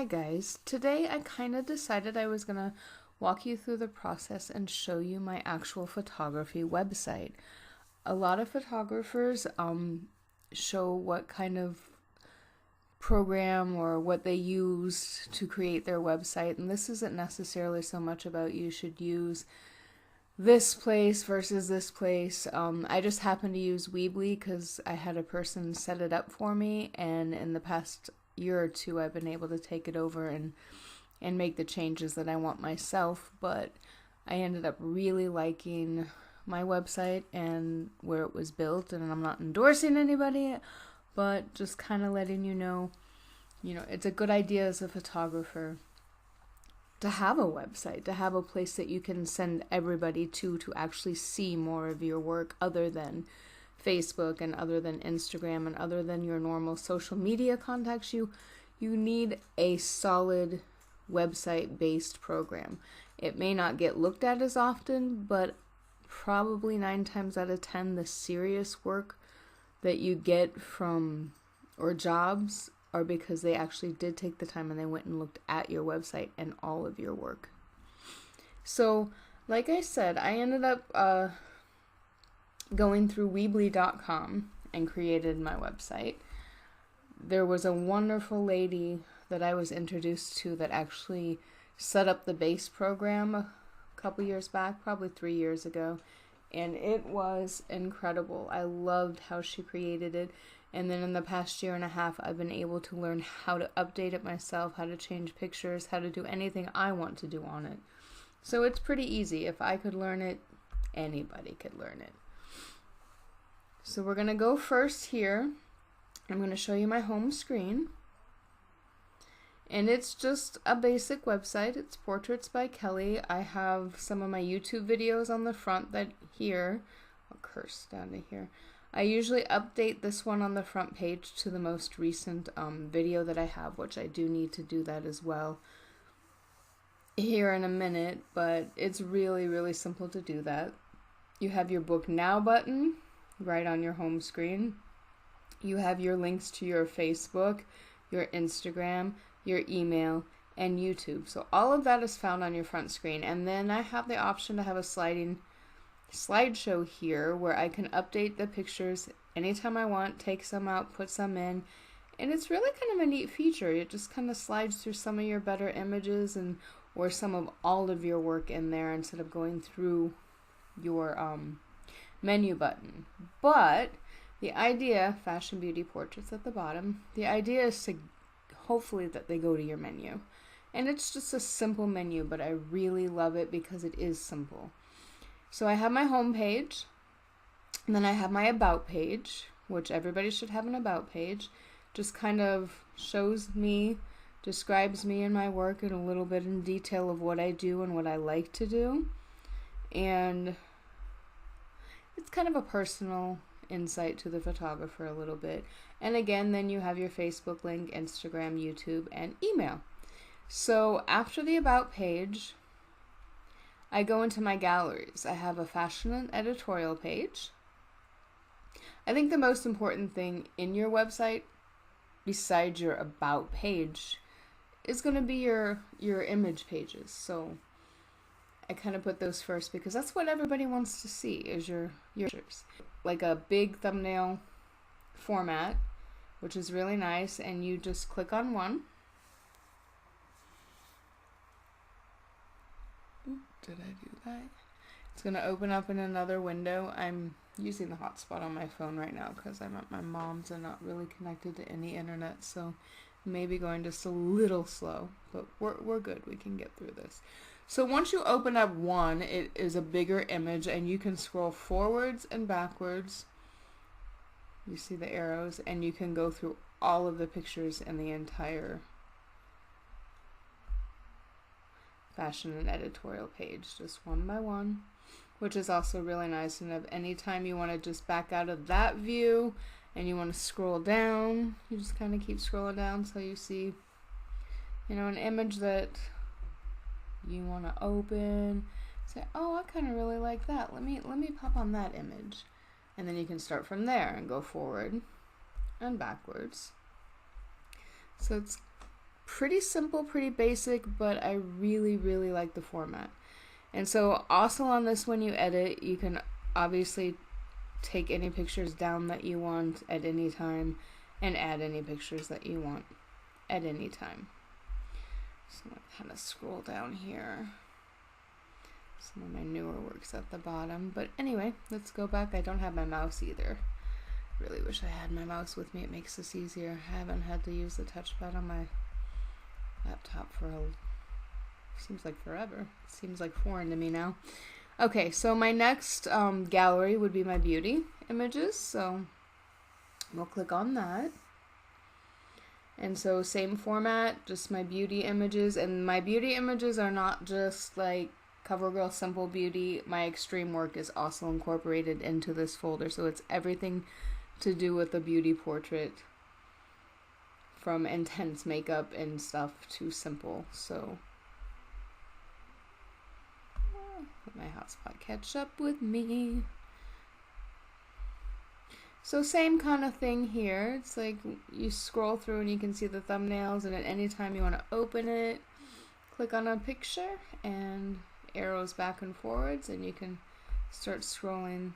Hi guys, today I kind of decided I was going to walk you through the process and show you my actual photography website. A lot of photographers show what kind of program or what they use to create their website, and this isn't necessarily so much about you should use this place versus this place. I just happened to use Weebly because I had a person set it up for me, and in the past year or two I've been able to take it over and make the changes that I want myself. But I ended up really liking my website and where it was built, and I'm not endorsing anybody, but just kind of letting you know, it's a good idea as a photographer to have a website, to have a place that you can send everybody to actually see more of your work other than Facebook and other than Instagram and other than your normal social media contacts. You need a solid website-based program. It may not get looked at as often, but probably 9 times out of 10, the serious work that you get from or jobs are because they actually did take the time and they went and looked at your website and all of your work. So, like I said, I ended up going through Weebly.com and created my website. There was a wonderful lady that I was introduced to that actually set up the base program a couple years back, probably 3 years ago, and it was incredible. I loved how she created it. And then in the past year and a half, I've been able to learn how to update it myself, how to change pictures, how to do anything I want to do on it. So it's pretty easy. If I could learn it, anybody could learn it. So we're going to go first here. I'm going to show you my home screen. And it's just a basic website. It's Portraits by Kelly. I have some of my YouTube videos on the front that here. I'll curse down to here. I usually update this one on the front page to the most recent video that I have, which I do need to do that as well here in a minute, but it's really, really simple to do that. You have your Book Now button right on your home screen. You have your links to your Facebook, your Instagram, your email, and YouTube. So all of that is found on your front screen. And then I have the option to have a slideshow here where I can update the pictures anytime I want, take some out, put some in, and it's really kind of a neat feature. It just kind of slides through some of your better images or some of all of your work in there instead of going through your menu button. But the idea, Fashion Beauty Portraits at the bottom, the idea is to hopefully that they go to your menu. And it's just a simple menu, but I really love it because it is simple. So I have my home page, and then I have my about page, which everybody should have an about page. Just kind of shows me, describes me and my work in a little bit in detail of what I do and what I like to do. And it's kind of a personal insight to the photographer a little bit. And again, then you have your Facebook link, Instagram, YouTube, and email. So after the about page, I go into my galleries. I have a fashion and editorial page. I think the most important thing in your website, besides your about page, is going to be your image pages. So I kind of put those first because that's what everybody wants to see is your pictures. Like a big thumbnail format, which is really nice, and you just click on one. Did I do that? It's going to open up in another window. I'm using the hotspot on my phone right now because I'm at my mom's and not really connected to any internet, so maybe going just a little slow, but we're good. We can get through this. So once you open up one, it is a bigger image, and you can scroll forwards and backwards. You see the arrows, and you can go through all of the pictures in the entire fashion and editorial page, just one by one, which is also really nice. And if anytime you want to just back out of that view and you want to scroll down, you just kind of keep scrolling down so you see, an image that you want to open. Say, oh, I kind of really like that. Let me pop on that image, and then you can start from there and go forward and backwards. So it's pretty simple, pretty basic, but I really, really like the format. And so also on this, when you edit, you can obviously take any pictures down that you want at any time and add any pictures that you want at any time. So I'm going to kind of scroll down here. Some of my newer works at the bottom. But anyway, let's go back. I don't have my mouse either. Really wish I had my mouse with me. It makes this easier. I haven't had to use the touchpad on my laptop for seems like forever. It seems like foreign to me now. Okay, so my next gallery would be my beauty images. So we'll click on that. And so same format, just my beauty images. And my beauty images are not just like CoverGirl Simple Beauty. My extreme work is also incorporated into this folder. So it's everything to do with a beauty portrait, from intense makeup and stuff to simple. So let my hotspot catch up with me. So same kind of thing here. It's like you scroll through and you can see the thumbnails, and at any time you want to open it, click on a picture and arrows back and forwards, and you can start scrolling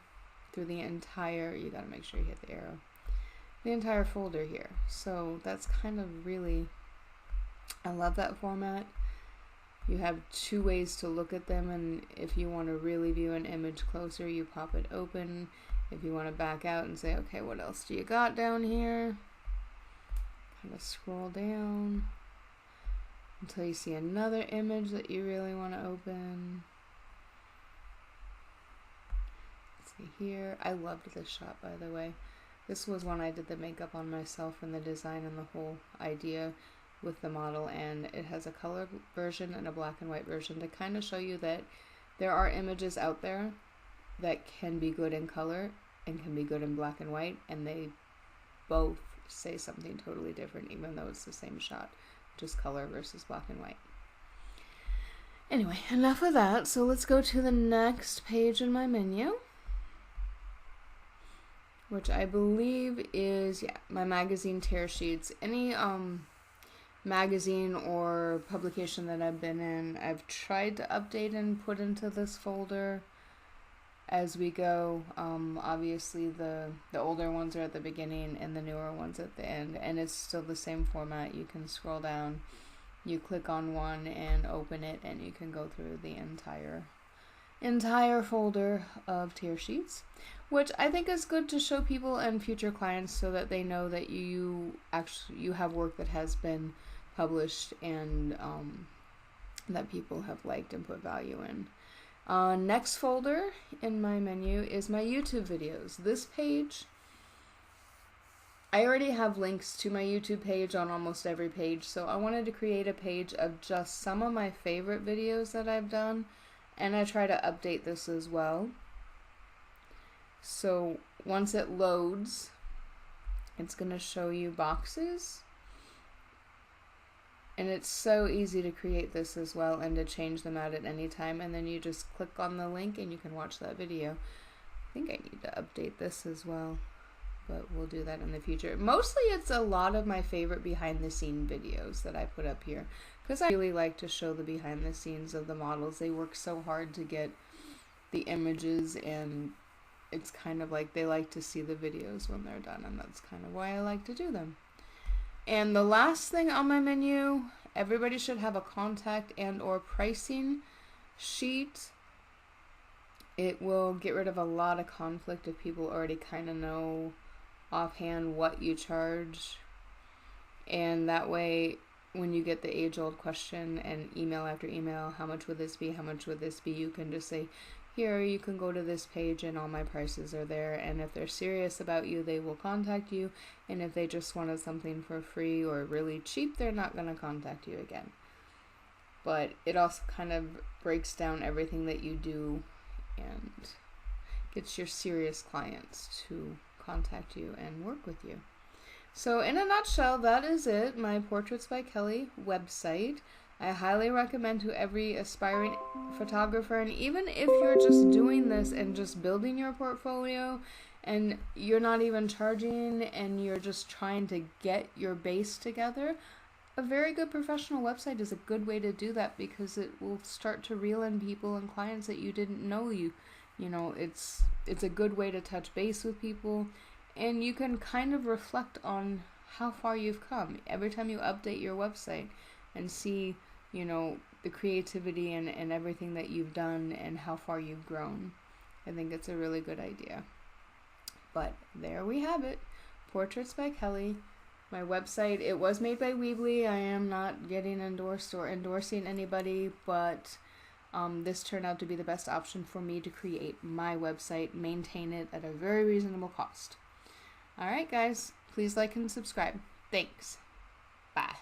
through the entire, you gotta make sure you hit the arrow, the entire folder here. So that's kind of really, I love that format. You have two ways to look at them, and if you want to really view an image closer, you pop it open. If you want to back out and say, okay, what else do you got down here? Kind of scroll down until you see another image that you really want to open. Let's see here. I loved this shot, by the way. This was when I did the makeup on myself and the design and the whole idea with the model, and it has a color version and a black and white version to kind of show you that there are images out there that can be good in color and can be good in black and white, and they both say something totally different even though it's the same shot, just color versus black and white. Anyway, enough of that. So let's go to the next page in my menu, which I believe is, yeah, my magazine tear sheets. Any magazine or publication that I've been in, I've tried to update and put into this folder as we go. Obviously the older ones are at the beginning and the newer ones at the end, and it's still the same format. You can scroll down, you click on one and open it, and you can go through the entire folder of tear sheets, which I think is good to show people and future clients so that they know that you have work that has been published and that people have liked and put value in. Next folder in my menu is my YouTube videos. This page, I already have links to my YouTube page on almost every page, so I wanted to create a page of just some of my favorite videos that I've done, and I try to update this as well. So once it loads, it's going to show you boxes. And it's so easy to create this as well and to change them out at any time. And then you just click on the link and you can watch that video. I think I need to update this as well, but we'll do that in the future. Mostly it's a lot of my favorite behind the scene videos that I put up here, because I really like to show the behind the scenes of the models. They work so hard to get the images, and it's kind of like they like to see the videos when they're done, and that's kind of why I like to do them. And the last thing on my menu, everybody should have a contact and or pricing sheet. It will get rid of a lot of conflict if people already kind of know offhand what you charge. And that way, when you get the age-old question and email after email, how much would this be, how much would this be, you can just say, here, you can go to this page and all my prices are there. And if they're serious about you, they will contact you. And if they just wanted something for free or really cheap, they're not going to contact you again. But it also kind of breaks down everything that you do and gets your serious clients to contact you and work with you. So in a nutshell, that is it, my Portraits by Kelly website. I highly recommend to every aspiring photographer, and even if you're just doing this and just building your portfolio and you're not even charging and you're just trying to get your base together, a very good professional website is a good way to do that, because it will start to reel in people and clients that you didn't know you know, it's a good way to touch base with people, and you can kind of reflect on how far you've come every time you update your website and see, you know, the creativity and everything that you've done and how far you've grown. I think it's a really good idea. But there we have it. Portraits by Kelly. My website, it was made by Weebly. I am not getting endorsed or endorsing anybody, but this turned out to be the best option for me to create my website, maintain it at a very reasonable cost. Alright guys, please like and subscribe. Thanks. Bye.